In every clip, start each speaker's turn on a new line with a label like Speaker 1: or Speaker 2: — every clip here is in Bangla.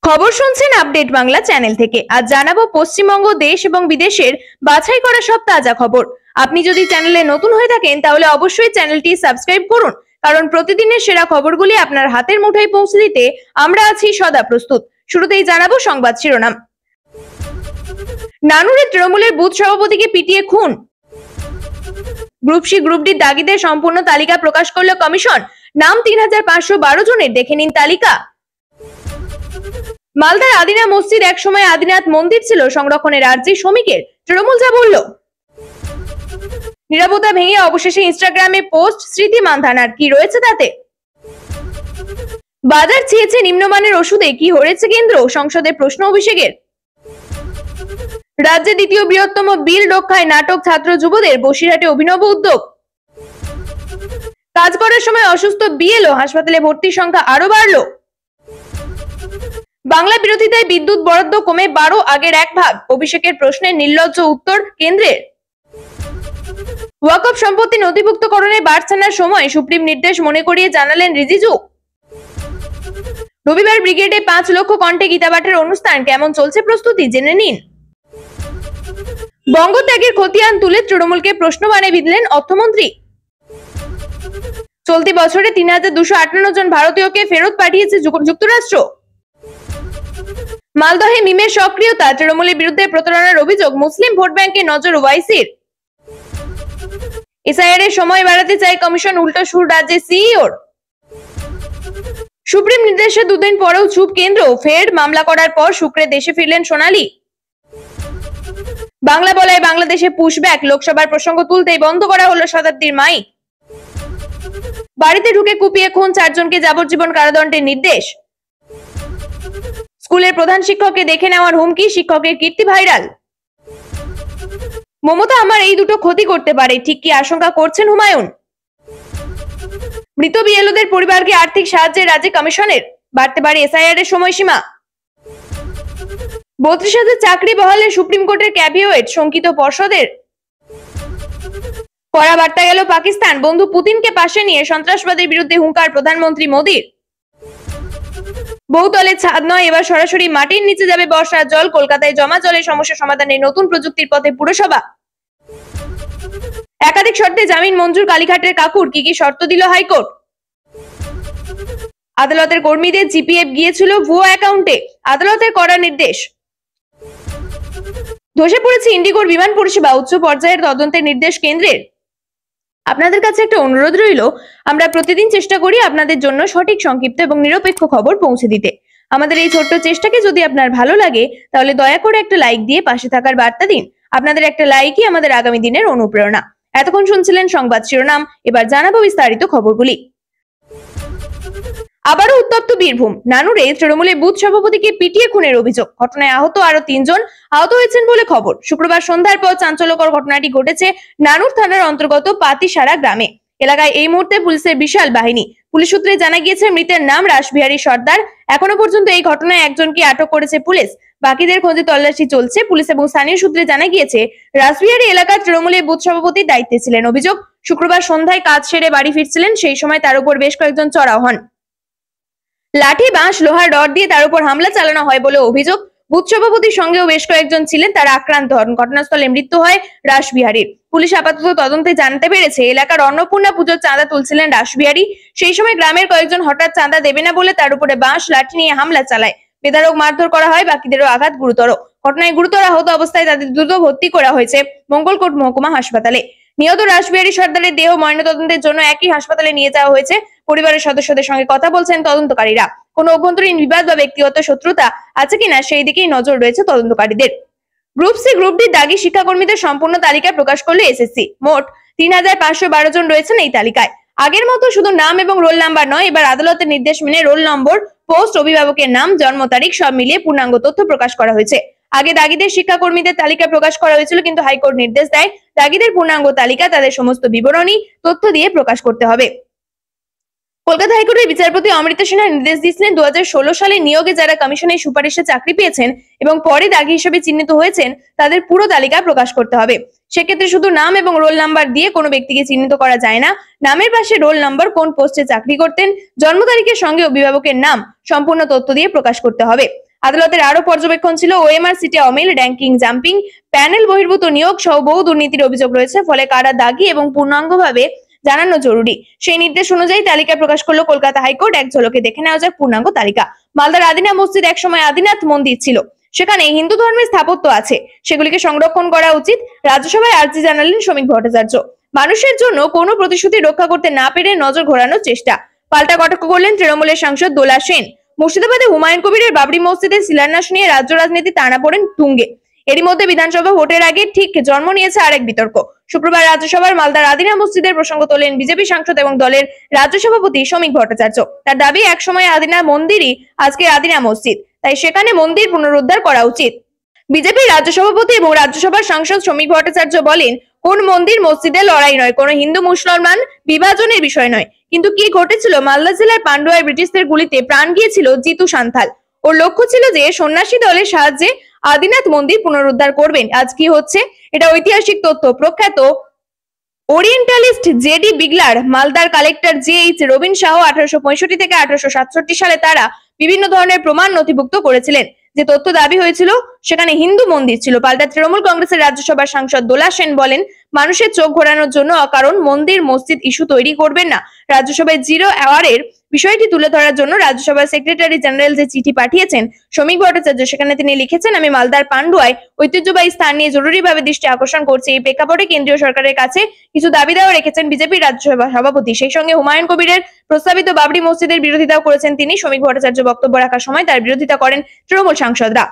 Speaker 1: খবর শুনছেন আপডেট বাংলা চ্যানেল থেকে। আজ জানাবো পশ্চিমবঙ্গ, দেশ এবং বিদেশের বাছাই করা সব তাজা খবর। আপনি যদি চ্যানেলে নতুন হয়ে থাকেন তাহলে অবশ্যই চ্যানেলটি সাবস্ক্রাইব করুন, কারণ প্রতিদিনের সেরা খবরগুলি আপনার হাতের মুঠোয় পৌঁছে দিতে আমরা আছি সদা প্রস্তুত। শুরুতেই জানাবো সংবাদ শিরোনাম। নানুরে তৃণমূলের বুথ সভাপতিকে পিটিয়ে খুন। গ্রুপ সি গ্রুপ ডি দাগিদের সম্পূর্ণ তালিকা প্রকাশ করল কমিশন। নাম 3512 জনের, দেখে নিন তালিকা। মালদার আদিনা মসজিদ একসময় আদিনাথ মন্দির ছিল, সংরক্ষণের আর্জি শ্রমিকের, তৃণমূল যা বলল। নিরাপত্তা ভেঙে অবশেষে ইনস্টাগ্রামে পোস্ট স্মৃতি মান্ধানার, কি রয়েছে তাতে? বাজার চেয়েছে নিম্নমানের ওষুধে, কি হয়েছে কেন্দ্র? সংসদে প্রশ্ন অভিষেকের। রাজ্যে দ্বিতীয় বৃহত্তম বিল রক্ষায় নাটক ছাত্র যুবদের, বসিরহাটে অভিনব উদ্যোগ। কাজ করার সময় অসুস্থ বিএলও, হাসপাতালে ভর্তির সংখ্যা আরো বাড়লো। বাংলা বিরোধিতায় বিদ্যুৎ বরাদ্দ কমে 12 আগের 1 ভাগ, অভিষেকের প্রশ্নের নির্লজ্জ উত্তর কেন্দ্রের। ওয়াকফ সম্পত্তি নথিভুক্তকরণে বাড়ছানার সময় সুপ্রিম নির্দেশ মনে করিয়ে জানালেন রিজিজু। রবিবার ব্রিগেডে 5 লক্ষ কণ্ঠে গীতাপাঠের অনুষ্ঠান, কেমন চলছে প্রস্তুতি জেনে নিন। বঙ্গত্যাগের খতিয়ান তুলে তৃণমূলকে প্রশ্নবাণে বিঁধলেন অর্থমন্ত্রী। চলতি বছরে 3258 জন ভারতীয়কে ফেরত পাঠিয়েছে যুক্তরাষ্ট্র। মালদহে মিমের সক্রিয়তা, তৃণমূলের বিরুদ্ধে প্রতারণার অভিযোগ, মুসলিম ভোট ব্যাংকে নজর ওয়াইসির। এসআইআর এর সময় বাড়াতে চায় কমিশন, উল্টো সুর রাজ্যের সিইওর। সুপ্রিম নির্দেশে 2 দিন পরেও চুপ কেন্দ্র, ফের মামলা করার পর শুক্রে দেশে ফিরলেন সোনালী। বাংলা বলায় বাংলাদেশে পুশব্যাক, লোকসভার প্রসঙ্গ তুলতেই বন্ধ করা হলো শতাব্দীর মাইক। বাড়িতে ঢুকে কুপিয়ে খুন 4 জনকে যাবজ্জীবন কারাদণ্ডের নির্দেশ। স্কুলের প্রধান শিক্ষককে দেখে নেওয়ার হুমকি, শিক্ষকের কীর্তি ভাইরাল। মমতা আমার এই দুটো ক্ষতি করতে পারে, ঠিক কি আশঙ্কা করছেন হুমায়ুন। মৃত বিএলওদের পরিবারকে আর্থিক সাহায্যের রাজ্যে কমিশনের, বাড়তে পারে এসআইআর এর সময়সীমা। 32,000 চাকরি বহালে সুপ্রিম কোর্টের ক্যাবিনেট, শঙ্কিত পর্ষদের। কড়া বার্তা গেল পাকিস্তান, বন্ধু পুতিনকে পাশে নিয়ে সন্ত্রাসবাদের বিরুদ্ধে হুঙ্কার প্রধানমন্ত্রী মোদীর। বহুতলে ছাদ নয়, এবার সরাসরি মাটির নিচে যাবে বর্ষার জল, কলকাতায় জমা জলের সমস্যা সমাধানে নতুন প্রযুক্তির পথে পুরসভা। একাধিক শর্তে জামিন মঞ্জুর কালীঘাটের কাকুর, কি কি শর্ত দিল হাইকোর্ট। আদালতের কর্মীদের জিপিএফ গিয়েছিল ভুয়ো অ্যাকাউন্টে, আদালতের কড়া নির্দেশ। ধসে পড়েছে ইন্ডিগোর বিমান পরিষেবা, উচ্চ পর্যায়ের তদন্তের নির্দেশ কেন্দ্রের। আপনাদের কাছে একটা অনুরোধ রইল, আমরা প্রতিদিন চেষ্টা করি আপনাদের জন্য সঠিক, সংক্ষিপ্ত এবং নিরপেক্ষ খবর পৌঁছে দিতে। আমাদের এই ছোট্ট চেষ্টাকে যদি আপনার ভালো লাগে তাহলে দয়া করে একটা লাইক দিয়ে পাশে থাকার বার্তা দিন। আপনাদের একটা লাইকই আমাদের আগামী দিনের অনুপ্রেরণা। এতক্ষণ শুনছিলেন সংবাদ শিরোনাম, এবার জানাবো বিস্তারিত খবরগুলি। আবারও উত্তপ্ত বীরভূম। নানুরে তৃণমূলের বুথ সভাপতিকে পিটিয়ে খুনের অভিযোগ, ঘটনায় আহত আরো 3 জন আহত হয়েছেন বলে খবর। শুক্রবার সন্ধ্যার পর চাঞ্চল্যকর ঘটনাটি ঘটেছে নানুর থানার অন্তর্গত পাতিসারা গ্রামে। এলাকায় এই মুহূর্তে পুলিশের বিশাল বাহিনী। পুলিশ সূত্রে জানা গিয়েছে মৃতের নাম রাসবিহারী সর্দার। এখনো পর্যন্ত এই ঘটনায় একজনকে আটক করেছে পুলিশ, বাকিদের খোঁজে তল্লাশি চলছে। পুলিশ এবং স্থানীয় সূত্রে জানা গিয়েছে রাসবিহারী এলাকার তৃণমূলের বুথ সভাপতির দায়িত্বে ছিলেন। অভিযোগ, শুক্রবার সন্ধ্যায় কাজ সেরে বাড়ি ফিরছিলেন, সেই সময় তার উপর বেশ কয়েকজন চড়াও হন। লাঠি, বাঁশ, লোহার রড দিয়ে তার উপর হামলা চালানো হয় বলে অভিযোগ। বুথ সভাপতির সঙ্গেও বেশ কয়েকজন ছিলেন, তারা আক্রান্ত হন। ঘটনাস্থলে মৃত্যু হয় রাসবিহারীর। পুলিশ আপাতত তদন্তে জানতে পেরেছে এলাকার অন্নপূর্ণা পুজোর চাঁদা তুলছিলেন রাসবিহারী। সেই সময় গ্রামের কয়েকজন হঠাৎ চাঁদা দেবে না বলে তার উপরে বাঁশ, লাঠি নিয়ে হামলা চালায়। বেধড়ক মারধর করা হয়, বাকিদেরও আঘাত গুরুতর। ঘটনায় গুরুতর আহত অবস্থায় তাদের দ্রুত ভর্তি করা হয়েছে মঙ্গলকোট মহকুমা হাসপাতালে। নিহত রাসবিহারী সর্দারের দেহ ময়নাতদন্তের জন্য একই হাসপাতালে নিয়ে যাওয়া হয়েছে। পরিবারের সদস্যদের সঙ্গে কথা বলছেন তদন্তকারীরা। কোনো অভ্যন্তরীণ বিবাদ বা ব্যক্তিগত শত্রুতা আছে কিনা সেই দিকেই নজর রয়েছে তদন্তকারীদের। গ্রুপ সি গ্রুপ ডি দাগি শিক্ষাকর্মীদের সম্পূর্ণ তালিকা প্রকাশ করলো এসএসসি। মোট 3512 জন রয়েছেন এই তালিকায়। আগের মতো শুধু নাম এবং রোল নাম্বার নয়, এবার আদালতের নির্দেশ মেনে রোল নম্বর, পোস্ট, অভিভাবকের নাম, জন্ম তারিখ সব মিলিয়ে পূর্ণাঙ্গ তথ্য প্রকাশ করা হয়েছে। আগে দাগিদের শিক্ষাকর্মীদের তালিকা প্রকাশ করা হয়েছিল, কিন্তু হাইকোর্ট নির্দেশ দেয় দাগিদের পূর্ণাঙ্গ তালিকা তাদের সমস্ত বিবরণী তথ্য দিয়ে প্রকাশ করতে হবে। কলকাতা হাইকোর্টের বিচারপতি অমৃতা সিনহা নির্দেশ দিয়েছিলেন 2016 সালে নিয়োগে যারা কমিশনের সুপারিশে চাকরি পেয়েছেন এবং পরে দাগি হিসেবে চিহ্নিত হয়েছেন তাদের পুরো তালিকা প্রকাশ করতে হবে। সেক্ষেত্রে শুধু নাম এবং রোল নাম্বার দিয়ে কোনো ব্যক্তিকে চিহ্নিত করা যায় না। নামের পাশে রোল নাম্বার, কোন পোস্টে চাকরি করতেন, জন্ম তারিখের সঙ্গে অভিভাবকের নাম, সম্পূর্ণ তথ্য দিয়ে প্রকাশ করতে হবে। আদালতের আরো পর্যবেক্ষণ ছিল ওএমআর সিটে অমিল, র্যাঙ্কিং জাম্পিং, প্যানেল বহির্ভূত নিয়োগ সহ বহু দুর্নীতির অভিযোগ রয়েছে, ফলে কারা দাগী এবং পূর্ণাঙ্গভাবে জানানো জরুরি। সেই নির্দেশ অনুযায়ী তালিকা প্রকাশ করলো কলকাতা হাইকোর্ট। এক ঝলকে দেখে নেওয়া যাক পূর্ণাঙ্গ তালিকা। মালদার আদিনা মসজিদ একসময় আদিনাথ মন্দির ছিল, সেখানে হিন্দু ধর্মের স্থাপত্য আছে, সেগুলিকে সংরক্ষণ করা উচিত। রাজ্যসভায় আর্জি জানালেন শ্রমিক ভট্টাচার্য। মানুষের জন্য কোনো প্রতিশ্রুতি রক্ষা করতে না পেরে নজর ঘোরানোর চেষ্টা। পাল্টা কটাক্ষ করলেন তৃণমূলের সাংসদ দোলা সেন। মুর্শিদাবাদে হুমায়ুন কবিরের বাবরি মসজিদের শিলান্যাস নিয়ে রাজ্য রাজনীতি টানাপোড়েন তুঙ্গে। এরই মধ্যে বিধানসভা ভোটের আগে ঠিক জন্ম নিয়েছে আরেক বিতর্ক। শুক্রবার রাজ্যসভার মালদার আদিনা মসজিদের প্রসঙ্গ তোলেন বিজেপি সাংসদ এবং দলের রাজ্য সভাপতি শ্রমিক ভট্টাচার্য। তার দাবি, একসময় আদিনা মন্দিরই আজকে আদিনা মসজিদ, তাই সেখানে মন্দির পুনরুদ্ধার করা উচিত। বিজেপির রাজ্য সভাপতি এবং রাজ্যসভার সাংসদ শ্রমিক ভট্টাচার্য বলেন, কোন মন্দির মসজিদের লড়াই নয়, কোনো হিন্দু মুসলমান বিভাজনের বিষয় নয়। কিন্তু কি ঘটেছিল? মালদা জেলার পান্ডুয়ায় ব্রিটিশদের গুলিতে প্রাণ গিয়েছিল জিতু সান্থাল। ওর লক্ষ্য ছিল যে সন্ন্যাসী দলের সাহায্যে আদিনাথ মন্দির পুনরুদ্ধার করবেন। আজ কি হচ্ছে? এটা ঐতিহাসিক তথ্য। প্রখ্যাত ওরিয়েন্টালিস্ট জেডি বিগলার, মালদার কালেক্টর জে.এইচ. রবিন শাহ 1865 থেকে 1867 সালে তারা বিভিন্ন ধরনের প্রমাণ নথিভুক্ত করেছিলেন। যে তথ্য দাবি হয়েছিল সেখানে হিন্দু মন্দির ছিল। পাল্টা তৃণমূল কংগ্রেসের রাজ্যসভার সাংসদ দোলা সেন বলেন, মানুষের চোখ ঘোরানোর জন্য অকারণ মন্দির মসজিদ ইস্যু তৈরি করবেন না। রাজ্যসভায় জিরো আওয়ারের বিষয়টি তুলে ধরার জন্য রাজ্যসভার সেক্রেটারি জেনারেল যে চিঠি পাঠিয়েছেন শ্রমিক ভট্টাচার্য, সেখানে তিনি লিখেছেন, আমি মালদার পান্ডুয়ায় ঐতিহ্যবাহী স্থান নিয়ে জরুরিভাবে দৃষ্টি আকর্ষণ করছি। এই প্রেক্ষাপটে কেন্দ্রীয় সরকারের কাছে কিছু দাবি দাওয়া রেখেছেন বিজেপির রাজ্যসভা সভাপতি। সেই সঙ্গে হুমায়ুন কবিরের প্রস্তাবিত বাবরি মসজিদের বিরোধিতাও করেছেন তিনি। শ্রমিক ভট্টাচার্য বক্তব্য রাখার সময় তার বিরোধিতা করেন তৃণমূল সাংসদরা।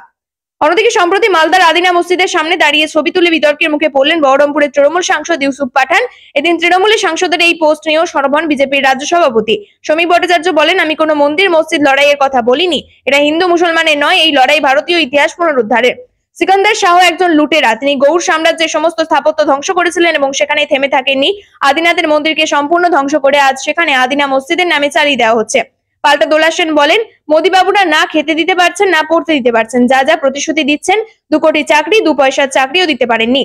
Speaker 1: অন্যদিকে সম্প্রতি মালদার আদিনা মসজিদের সামনে দাঁড়িয়ে ছবি তুলে বিতর্কের মুখে পড়লেন বহরমপুরের তৃণমূল সাংসদ ইউসুফ পাঠান। এদিন তৃণমূলের সাংসদের এই পোস্ট নিয়েও সরব হন বিজেপির রাজ্য সভাপতি। শ্রমিক ভট্টাচার্য বলেন, আমি কোনো মন্দির মসজিদ লড়াইয়ের কথা বলিনি। এটা হিন্দু মুসলমানের নয়, এই লড়াই ভারতীয় ইতিহাস পুনরুদ্ধারের। সিকান্দার শাহ একজন লুটেরা। তিনি গৌড় সাম্রাজ্যের সমস্ত স্থাপত্য ধ্বংস করেছিলেন এবং সেখানেই থেমে থাকেননি। আদিনাথের মন্দিরকে সম্পূর্ণ ধ্বংস করে আজ সেখানে আদিনা মসজিদের নামে চালিয়ে দেওয়া হচ্ছে। পাল্টা দোলা সেন বলেন, মোদি বাবুরা না খেতে দিতে পারছেন, না পড়তে দিতে পারছেন। যা যা প্রতিশ্রুতি দিচ্ছেন, 2 কোটি চাকরি, 2 পয়সার চাকরিও দিতে পারেননি।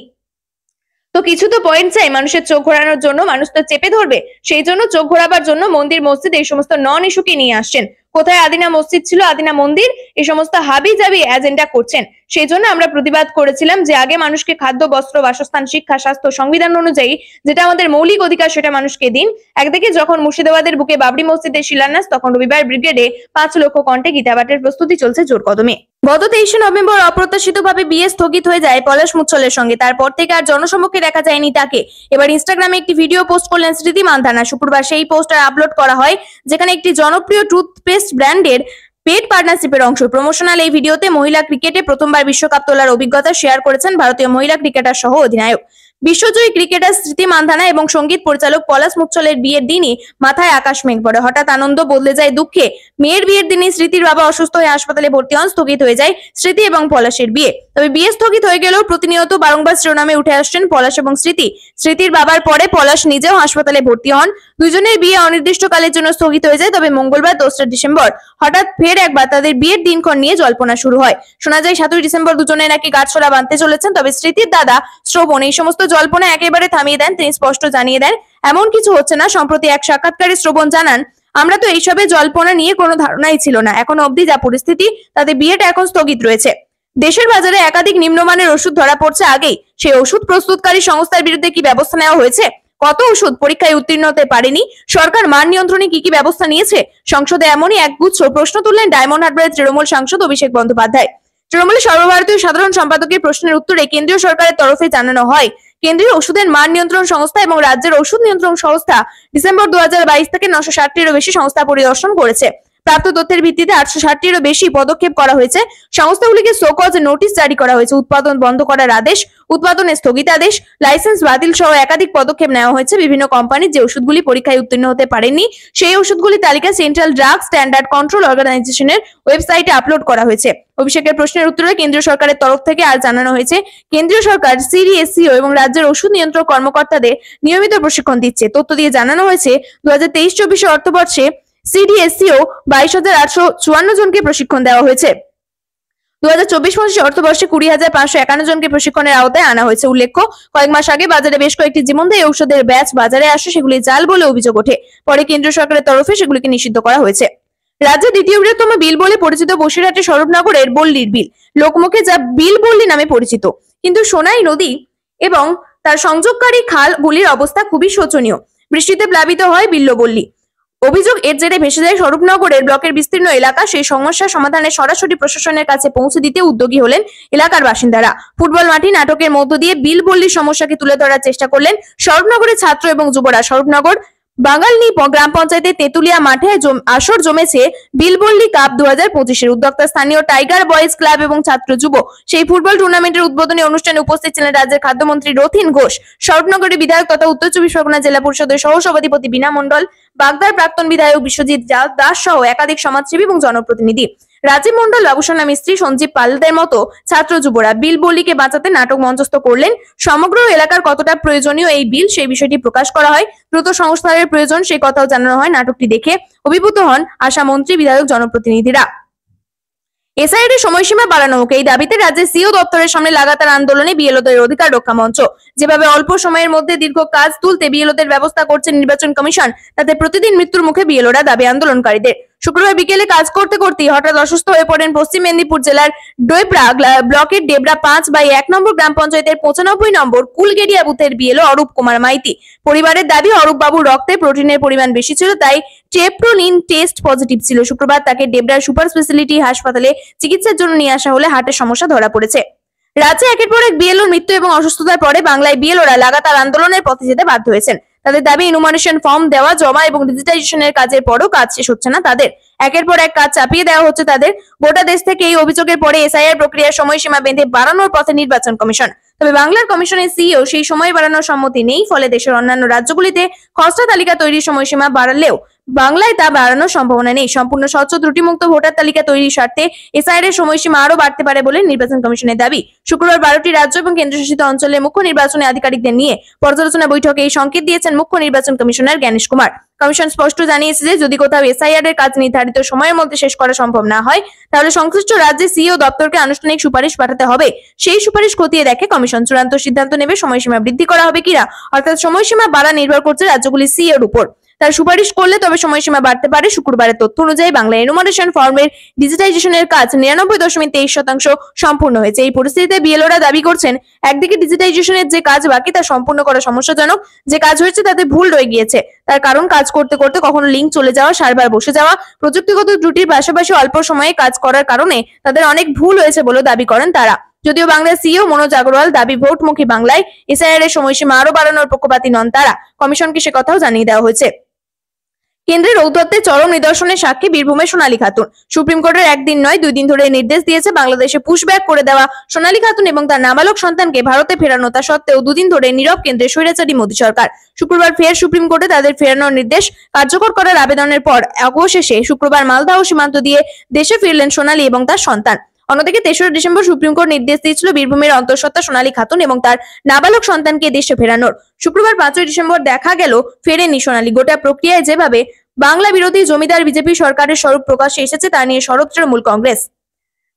Speaker 1: তো কিছু তো পয়েন্ট চাই মানুষের চোখ ঘোরানোর জন্য। মানুষ তো চেপে ধরবে, সেই জন্য চোখ ঘোরাবার জন্য মন্দির মসজিদ এই সমস্ত নন ইস্যুকে নিয়ে আসছেন। কোথায় আদিনা মসজিদ ছিল, আদিনা মন্দির, এই সমস্ত হাবি জাবি এজেন্ডা করছেন। সেই জন্য আমরা প্রতিবাদ করেছিলাম যে আগে মানুষকে খাদ্য, বস্ত্র, বাসস্থান, শিক্ষা, স্বাস্থ্য, সংবিধান অনুযায়ী যেটা আমাদের মৌলিক অধিকার সেটা মানুষকে দিন। একদিকে যখন মুর্শিদাবাদের বুকে বাবরি মসজিদের শিলান্যাস, তখন রবিবার ব্রিগেডে 5 লক্ষ কণ্ঠে গীতাপাঠের প্রস্তুতি চলছে জোর কদমে। গত 23 নভেম্বর অপ্রত্যাশিতভাবে বিয়ে স্থগিত হয়ে যায় পলাশ মুচ্ছলের সঙ্গে। তারপর থেকে আর জনসম্মুখে দেখা যায়নি তাকে। এবার ইনস্টাগ্রামে একটি ভিডিও পোস্ট করলেন স্মৃতি মান্ধানা। শুক্রবার সেই পোস্ট আপলোড করা হয়, যেখানে একটি জনপ্রিয় টুথপেস্ট ব্র্যান্ডের পেড পার্টনারশিপের অংশ। প্রমোশনাল এই ভিডিওতে মহিলা ক্রিকেটে প্রথমবার বিশ্বকাপ তোলার অভিজ্ঞতা শেয়ার করেছেন ভারতীয় মহিলা ক্রিকেটার সহ অধিনায়ক বিশ্বজয়ী ক্রিকেটার স্মৃতি মান্ধানা এবং সঙ্গীত পরিচালক পলাশ মুচ্ছলের বিয়ের দিনই মাথায় আকাশ মেঘ পড়ে। হঠাৎ আনন্দ বদলে যায় দুঃখে। মেয়ের বিয়ের দিনই স্মৃতির বাবা অসুস্থ হয়ে হাসপাতালে ভর্তি হন। স্থগিত হয়ে যায় স্মৃতি এবং পলাশের বিয়ে। তবে বিয়ে স্থগিত হয়ে গেলেও প্রতিনিয়ত বারংবার শিরোনামে উঠে আসছেন পলাশ এবং স্মৃতি। স্মৃতির বাবার পরে পলাশ নিজেও হাসপাতালে ভর্তি হন। দুজনের বিয়ে অনির্দিষ্টকালের জন্য স্থগিত হয়ে যায়। তবে মঙ্গলবার 2 ডিসেম্বর হঠাৎ ফের একবার তাদের বিয়ের দিনক্ষণ নিয়ে জল্পনা শুরু হয়। শোনা যায় 7 ডিসেম্বর দুজনে নাকি গাঁটছড়া বাঁধতে চলেছেন। তবে স্মৃতির দাদা শ্রবণ এই সমস্ত জল্পনা একেবারে থামিয়ে দেন। তিনি স্পষ্ট জানিয়ে দেন, এমন কিছু হচ্ছে না। সম্প্রতি এক সাক্ষাৎকারে শ্রবণ জানান, আমরা তো এইসবে জল্পনা নিয়ে কোনো ধারণাই ছিল না। এখন অবধি যা পরিস্থিতি, তাতে বিয়েটা এখন স্থগিত রয়েছে। দেশের বাজারে একাধিক নিম্নমানের ওষুধ ধরা পড়ছে আগেই। সেই ওষুধ প্রস্তুতকারী সংস্থার বিরুদ্ধে কি ব্যবস্থা নেওয়া হয়েছে? কত ওষুধ পরীক্ষায় উত্তীর্ণ হতে পারেনি? সরকার মান নিয়ন্ত্রণে কি কি ব্যবস্থা নিয়েছে? সংসদে এমনই একগুচ্ছ প্রশ্ন তুললেন ডায়মন্ড হারবারের তৃণমূল সাংসদ অভিষেক বন্দ্যোপাধ্যায়। তৃণমূলের সর্বভারতীয় সাধারণ সম্পাদকের প্রশ্নের উত্তরে কেন্দ্রীয় সরকারের তরফে জানানো হয়, কেন্দ্রীয় ওষুধের মান নিয়ন্ত্রণ সংস্থা এবং রাজ্যের ওষুধ নিয়ন্ত্রণ সংস্থা ডিসেম্বর 2022 থেকে 960টিরও বেশি সংস্থা পরিদর্শন করেছে। প্রাপ্ত তথ্যের ভিত্তিতে 860টিরও বেশি পদক্ষেপ করা হয়েছে। সংস্থাগুলিকে সোকজ নোটিশ জারি করা হয়েছে। উৎপাদন বন্ধ করার আদেশ, উৎপাদনের স্থগিতাদেশ, লাইসেন্স বাতিল সহ একাধিক পদক্ষেপ নেওয়া হয়েছে। বিভিন্ন কোম্পানির যে ওষুধগুলি পরীক্ষায় উত্তীর্ণ হতে পারেননি, সেই ওষুধগুলির তালিকা সেন্ট্রাল ড্রাগ স্ট্যান্ডার্ড কন্ট্রোল অর্গানাইজেশনের ওয়েবসাইটে আপলোড করা হয়েছে। অভিষেকের প্রশ্নের উত্তরে কেন্দ্রীয় সরকারের তরফ থেকে আর জানানো হয়েছে, কেন্দ্রীয় সরকার সিডিএসসিও এবং রাজ্যের ওষুধ নিয়ন্ত্রক কর্মকর্তাদের নিয়মিত প্রশিক্ষণ দিচ্ছে। তথ্য দিয়ে জানানো হয়েছে, 2023-24 অর্থবর্ষে সিডিএসসিও 22,854 জনকে প্রশিক্ষণ দেওয়া হয়েছে। 2024-25 অর্থবর্ষে 20,551 জনকে প্রশিক্ষণের আওতায় আনা হয়েছে। উল্লেখ্য, কয়েক মাস আগে বাজারে বেশ কয়েকটি জীবনদায়ী ঔষধের ব্যাচ বাজারে আসে, সেগুলি জাল বলে অভিযোগ ওঠে। পরে কেন্দ্রীয় সরকারের তরফে সেগুলিকে নিষিদ্ধ করা হয়েছে। রাজ্যের দ্বিতীয় বৃহত্তম বিল বলে পরিচিত বসিরহাটের স্বরূপনগরের বল্লীর বিল, লোকমুখে যা বিল বল্লী নামে পরিচিত, কিন্তু সোনাই নদী এবং তার সংযোগকারী খালগুলির অবস্থা খুবই শোচনীয়। বৃষ্টিতে প্লাবিত হয় বিল্লবল্লী। অভিযোগ, এর জেরে ভেসে যায় স্বরূপনগরের ব্লকের বিস্তীর্ণ এলাকা। সেই সমস্যা সমাধানে সরাসরি প্রশাসনের কাছে পৌঁছে দিতে উদ্যোগী হলেন এলাকার বাসিন্দারা। ফুটবল মাঠে নাটকের মধ্য দিয়ে বিল বল্লীর সমস্যাকে তুলে ধরার চেষ্টা করলেন স্বরূপনগরের ছাত্র এবং যুবরা। স্বরূপনগর বাঙালনি গ্রাম পঞ্চায়েতের তেতুলিয়া মাঠে আসর জমেছে বিলবল্লী কাপ 2025-এর। উদ্যোক্তা স্থানীয় টাইগার বয়েজ ক্লাব এবং ছাত্র যুব। সেই ফুটবল টুর্নামেন্টের উদ্বোধনী অনুষ্ঠানে উপস্থিত ছিলেন রাজ্যের খাদ্যমন্ত্রী রথীন ঘোষ, স্বরূপনগরের বিধায়ক তথা উত্তর চব্বিশ পরগনা জেলা পরিষদের সহসভাধিপতি বীণা মণ্ডল, বাগদার প্রাক্তন বিধায়ক বিশ্বজিৎ দাস সহ একাধিক সমাজসেবী এবং জনপ্রতিনিধি। রাজীব মণ্ডল, বাবুসোনা মিস্ত্রি, সঞ্জীব পালদের মতো ছাত্র যুবরা বিল বল্লীকে বাঁচাতে নাটক মঞ্চস্থ করলেন। সমগ্র এলাকার কতটা প্রয়োজনীয় এই বিল, সেই বিষয়টি প্রকাশ করা হয়। দ্রুত সংস্কারের প্রয়োজন, সেই কথাও জানানো হয়। নাটকটি দেখে অভিভূত হন আশা মন্ত্রী, বিধায়ক, জনপ্রতিনিধিরা। এসআইআর এর সময়সীমা বাড়ানো হোক, এই দাবিতে রাজ্যের সিও দপ্তরের সামনে লাগাতার আন্দোলনে বিএলওদের অধিকার রক্ষা মঞ্চ। যেভাবে অল্প সময়ের মধ্যে দীর্ঘ কাজ তুলতে বিএলওদের ব্যবস্থা করছে নির্বাচন কমিশন, তাতে প্রতিদিন মৃত্যুর মুখে বিএলওরা, দাবি আন্দোলনকারীদের। শুক্রবার বিকেলে কাজ করতে করতে হঠাৎ অসুস্থ হয়ে পড়েন পশ্চিম মেদিনীপুর জেলার ডোইপ্রা ব্লকের ডেবরা 5/1 নম্বর গ্রাম পঞ্চায়েতের 95 নম্বর কুলগেড়িয়া বুথের বিএলও অরূপ কুমার মাইতি। পরিবারের দাবি, অরূপ বাবুর রক্তে প্রোটিনের পরিমাণ বেশি ছিল, তাই ট্রেপ্টোনিন টেস্ট পজিটিভ ছিল। শুক্রবার তাকে ডেবরার সুপার স্পেশালিটি হাসপাতালে চিকিৎসার জন্য নিয়ে আসা হলে হার্টের সমস্যা ধরা পড়েছে। রাজ্যে একের পর এক বিএলওর মৃত্যু এবং অসুস্থতার পরে বাংলায় বিএলওরা লাগাতার আন্দোলনের পথে যেতে বাধ্য হয়েছেন। তাদের দাবি, ইনুমারেশন ফর্ম দেওয়া, জমা এবং ডিজিটাইজেশনের কাজের পরও কাজ শেষ হচ্ছে না তাদের। একের পর এক কাজ চাপিয়ে দেওয়া হচ্ছে তাদের। গোটা দেশ থেকে এই অভিযোগের পরে এসআইআর প্রক্রিয়ার সময়সীমা বেঁধে বাড়ানোর পথে নির্বাচন কমিশন। তবে বাংলার কমিশনের সিইও সেই সময় বাড়ানোর সম্মতি নেই। ফলে দেশের অন্যান্য রাজ্যগুলিতে খসড়া তালিকা তৈরির সময়সীমা বাড়ালেও বাংলায় তা বাড়ানোর সম্ভাবনা নেই। সম্পূর্ণ স্বচ্ছ ত্রুটিমুক্ত ভোটার তালিকা তৈরির স্বার্থে এসআইআর এর সময়সীমা আরো বাড়তে পারে বলে নির্বাচন কমিশনের দাবি। শুক্রবার 12টি রাজ্য এবং কেন্দ্রশাসিত অঞ্চলের মুখ্য নির্বাচনী আধিকারিকদের নিয়ে পর্যালোচনা বৈঠকে এই সংকেত দিয়েছেন মুখ্য নির্বাচন কমিশনার জ্ঞানেশ কুমার। কমিশন স্পষ্ট জানিয়েছে যে যদি কোথাও এসআইআর এর কাজ নির্ধারিত সময়ের মধ্যে শেষ করা সম্ভব না হয়, তাহলে সংশ্লিষ্ট রাজ্যের সিইও দপ্তরকে আনুষ্ঠানিক সুপারিশ পাঠাতে হবে। সেই সুপারিশ খতিয়ে দেখে কমিশন চূড়ান্ত সিদ্ধান্ত নেবে সময়সীমা বৃদ্ধি করা হবে কিনা। অর্থাৎ সময়সীমা বাড়া নির্ভর করছে রাজ্যগুলির সিইওর উপর। তার সুপারিশ করলে তবে সময়সীমা বাড়তে পারে। শুক্রবারের তথ্য অনুযায়ী বাংলায় এনুমারেশন ফর্মের ডিজিটাইজেশনের কাজ 99.23% সম্পূর্ণ হয়েছে। এই পরিস্থিতিতে বিএলওরা দাবি করছেন, একদিকে ডিজিটাইজেশনের যে কাজ বাকি তা সম্পূর্ণ করা সমস্যাজনক, যে কাজ হয়েছে তাতে ভুল রয়ে গিয়েছে। তার কারণ, কাজ করতে করতে কখনো লিঙ্ক চলে যাওয়া, সার্ভার বসে যাওয়া, প্রযুক্তিগত ত্রুটির পাশাপাশি অল্প সময়ে কাজ করার কারণে তাদের অনেক ভুল হয়েছে বলে দাবি করেন তারা। যদিও বাংলার সিইও মনোজ আগরওয়াল দাবি, ভোটমুখী বাংলায় এসআইআর এর সময়সীমা আরো বাড়ানোর পক্ষপাতী নন তারা। কমিশনকে সে কথাও জানিয়ে দেওয়া হয়েছে। কেন্দ্রের ঔদ্ধত্যে চরম নিদর্শনের সাক্ষী বীরভূমের সোনালী খাতুন। সুপ্রিম কোর্টের একদিন নয় 2 দিন ধরে নির্দেশ দিয়েছে বাংলাদেশে পুশব্যাক করে দেওয়া সোনালী খাতুন এবং তার নাবালক সন্তানকে ভারতে ফেরানো। তা সত্ত্বেও 2 দিন ধরে নীরব কেন্দ্রের স্বৈরাচারী মোদী সরকার। শুক্রবার ফের সুপ্রিম কোর্টে তাদের ফেরানোর নির্দেশ কার্যকর করার আবেদনের পর অবশেষে শুক্রবার মালদহ সীমান্ত দিয়ে দেশে ফিরলেন সোনালী এবং তার সন্তান। অন্যদিকে 3রা ডিসেম্বর সুপ্রিম কোর্ট নির্দেশ দিয়েছিল বীরভূমের অন্তঃসত্ত্বা সোনালী খাতুন এবং তার নাবালক সন্তানকে দেশে ফেরানোর। শুক্রবার 5ই ডিসেম্বর দেখা গেল ফেরেনি সোনালী। গোটা প্রক্রিয়ায় যেভাবে বাংলা বিরোধী জমিদার বিজেপি সরকারের স্বরূপ প্রকাশ্যে এসেছে তা নিয়ে সরব তৃণমূল কংগ্রেস।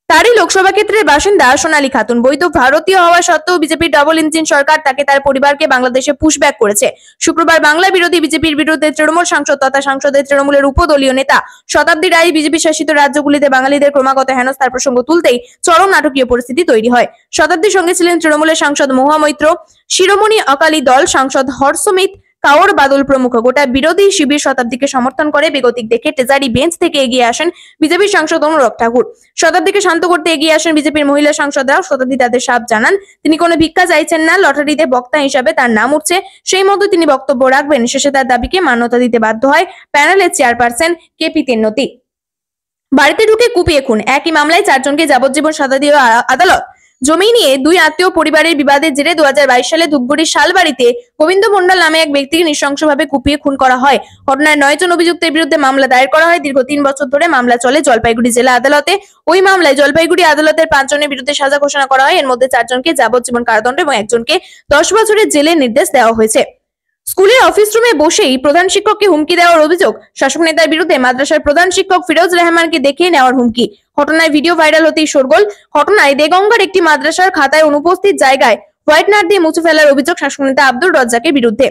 Speaker 1: তারই লোকসভা ক্ষেত্রের বাসিন্দা সোনালী খাতুন। বৈধ ভারতীয় হওয়া সত্ত্বেও বিজেপির ডবল ইঞ্জিন সরকার তাকে তার পরিবারকে বাংলাদেশে পুশব্যাক করেছে। শুক্রবার বাংলা বিরোধী বিজেপির বিরুদ্ধে তৃণমূল সাংসদ তথা সংসদের তৃণমূলের উপদলীয় নেতা শতাব্দী রায় বিজেপি শাসিত রাজ্যগুলিতে বাঙালিদের ক্রমাগত হেনস্থার প্রসঙ্গ তুলতেই চরম নাটকীয় পরিস্থিতি তৈরি হয়। শতাব্দীর সঙ্গে ছিলেন তৃণমূলের সাংসদ মহুয়া মৈত্র, শিরোমণি অকালি দল সাংসদ হর্ষমিত কাওর বাদল প্রমুখ। গোটা বিরোধী শিবির শতাব্দীকে সমর্থন করে বেগতিক দেখে ট্রেজারি বেঞ্চ থেকে এগিয়ে আসেন বিজেপির সাংসদ অনুরাগ ঠাকুর। শতাব্দীকে শান্ত করতে এগিয়ে আসেন বিজেপির মহিলা সাংসদরাও। শতাব্দী তাদের সাফ জানান, তিনি কোনো ভিক্ষা চাইছেন না, লটারিতে বক্তা হিসাবে তার নাম উঠছে, সেই মতো তিনি বক্তব্য রাখবেন। শেষে তার দাবিকে মান্যতা দিতে বাধ্য হয় প্যানেলের চেয়ারপারসন কেপি তেন্নতি। বাড়িতে ঢুকে কুপিয়ে খুন, একই মামলায় 4 জনকে যাবজ্জীবন সাজা দিল আদালত। জমি নিয়ে 2 আত্মীয় পরিবারের বিবাদের জেরে 2022 সালে ধূপগুড়ির শালবাড়িতে গোবিন্দ মণ্ডল নামে এক ব্যক্তিকে নৃশংসভাবে কুপিয়ে খুন করা হয়। ঘটনায় 9 জন অভিযুক্তের বিরুদ্ধে মামলা দায়ের করা হয়। দীর্ঘ 3 বছর ধরে মামলা চলে জলপাইগুড়ি জেলা আদালতে। ওই মামলায় জলপাইগুড়ি আদালতের 5 জনের বিরুদ্ধে সাজা ঘোষণা করা হয়। এর মধ্যে 4 জনকে যাবজ্জীবন কারাদণ্ড এবং 1 জনকে 10 বছরের জেলের নির্দেশ দেওয়া হয়েছে। স্কুলের অফিস রুমে বসেই প্রধান শিক্ষককে হুমকি দেওয়ার অভিযোগ। শাসক নেতার বিরুদ্ধে মাদ্রাসার প্রধান শিক্ষক ফিরোজ রহমানকে দেখিয়ে নেওয়ার হুমকি। ঘটনায় ভিডিও ভাইরাল হতেই শোরগোল। ঘটনায় দেগঙ্গার একটি মাদ্রাসার খাতায় অনুপস্থিত জায়গায় হোয়াইটনার দিয়ে মুছে ফেলার অভিযোগ শাসক নেতা আব্দুর রাজ্জাকের বিরুদ্ধে।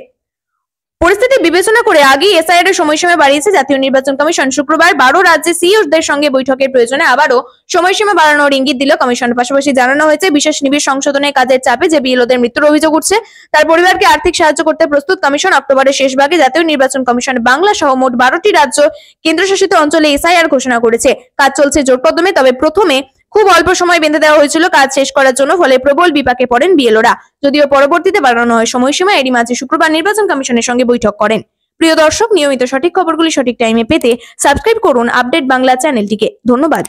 Speaker 1: পরিস্থিতি বিবেচনা করে আগেই এসআইআর এর সময়সীমা বাড়িয়েছে জাতীয় নির্বাচন কমিশন। শুক্রবার 12 রাজ্যে সিইওদের সঙ্গে বৈঠকের প্রয়োজনে আবারও সময়সীমা বাড়ানোর ইঙ্গিত দিল কমিশন। পাশাপাশি জানানো হয়েছে বিশেষ নিবিড় সংশোধনের কাজের চাপে যে বিএলওদের মৃত্যুর অভিযোগ উঠছে তার পরিবারকে আর্থিক সাহায্য করতে প্রস্তুত কমিশন। অক্টোবরের শেষ ভাগে জাতীয় নির্বাচন কমিশন বাংলা সহ মোট 12টি রাজ্য কেন্দ্রশাসিত অঞ্চলে এসআইআর ঘোষণা করেছে। কাজ চলছে জোরকদমে। তবে প্রথমে খুব অল্প সময় বেঁধে দেওয়া হয়েছিল কাজ শেষ করার জন্য, ফলে প্রবল বিপাকে পড়েন বিএলওরা। যদিও পরবর্তীতে বাড়ানো হয় সময়সীমা। এরই মাঝে শুক্রবার নির্বাচন কমিশনের সঙ্গে বৈঠক করেন। প্রিয় দর্শক, নিয়মিত সঠিক খবরগুলি সঠিক টাইমে পেতে সাবস্ক্রাইব করুন আপডেট বাংলা চ্যানেলটিকে। ধন্যবাদ।